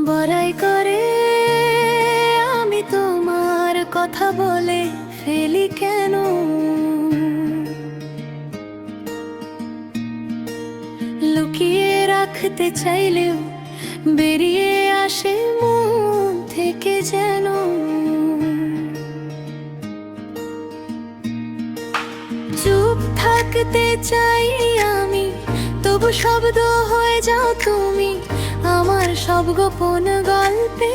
বড়াই করে আমি তোমার কথা বলে ফেলি কেন? লুকিয়ে রাখতে চাইলেও বেরিয়ে আসে মন থেকে যেন। চুপ থাকতে চাই আমি, তবু শব্দ হয়ে যাও তুমি। আমার সব গোপন গল্পে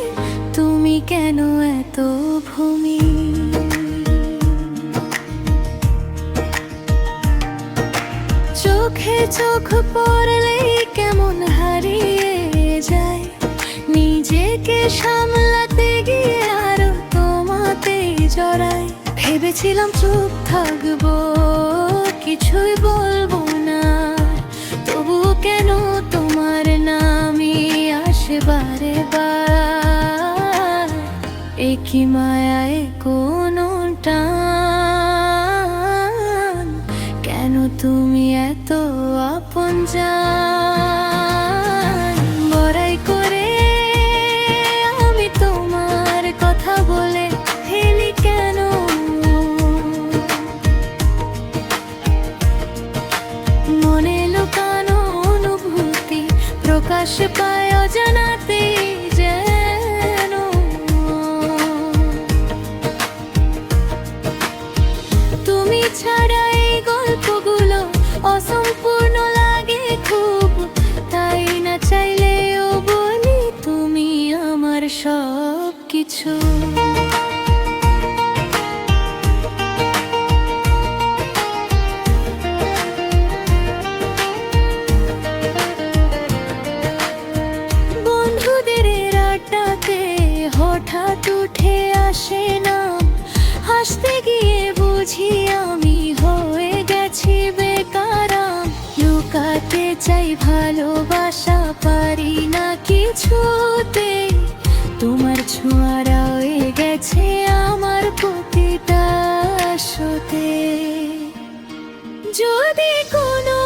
তুমি কেন এত ভূমি? চোখে চোখ পড়লেই কেমন হারিয়ে যায়, নিজেকে সামলাতে গিয়ে আরো তোমাতেই জড়াই। ভেবেছিলাম চুপ থাকবো, কিছুই বলবো না, তবু কেন তোমার নামই আসে বারে বার। একই মায়ায় কোনো টান, কেন তুমি এত আপন জান? বড়াই করে আমি তোমার কথা বলে ফেলি কেন? মনে লুকানো অনুভূতি প্রকাশ পায় অজানাতে যেন। তুমি ছাড়া এই গল্পগুলো অসম্পূর্ণ লাগে খুব, তাই না চাইলেও বলি তুমি আমার সব কিছু। হঠাৎ উঠে আসে না, হাসতে গিয়ে বুঝি আমি হয়ে গেছি বেকারাম। লুকাতে চাই ভালোবাসা, পারি না কিছুতে, তোমার ছোঁয়া রয়ে গেছে আমার প্রতিটা শোতে। যদি কোনো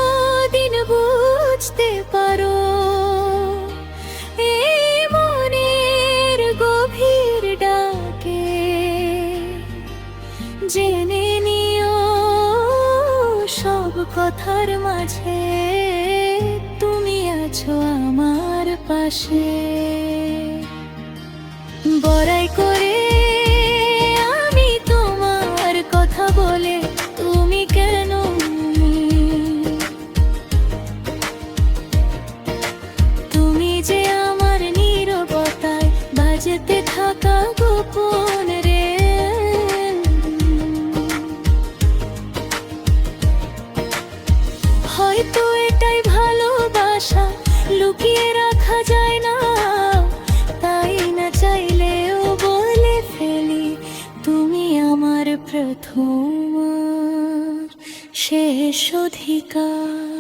দিন বুঝতে পারো জেনে নিও সব কথার মাঝে তুমি আছো আমার পাশে। বড়াই করে আমি তোমার কথা বলে তুমি কেন? তুমি যে আমার নীরবতায় বাজতে থাকা গোপন রে। হয়তো এটাই ভালোবাসা, লুকিয়ে রাখা যায় না, তাই না চাইলেও বলে ফেলি তুমি আমার প্রথম শেষ অধিকার।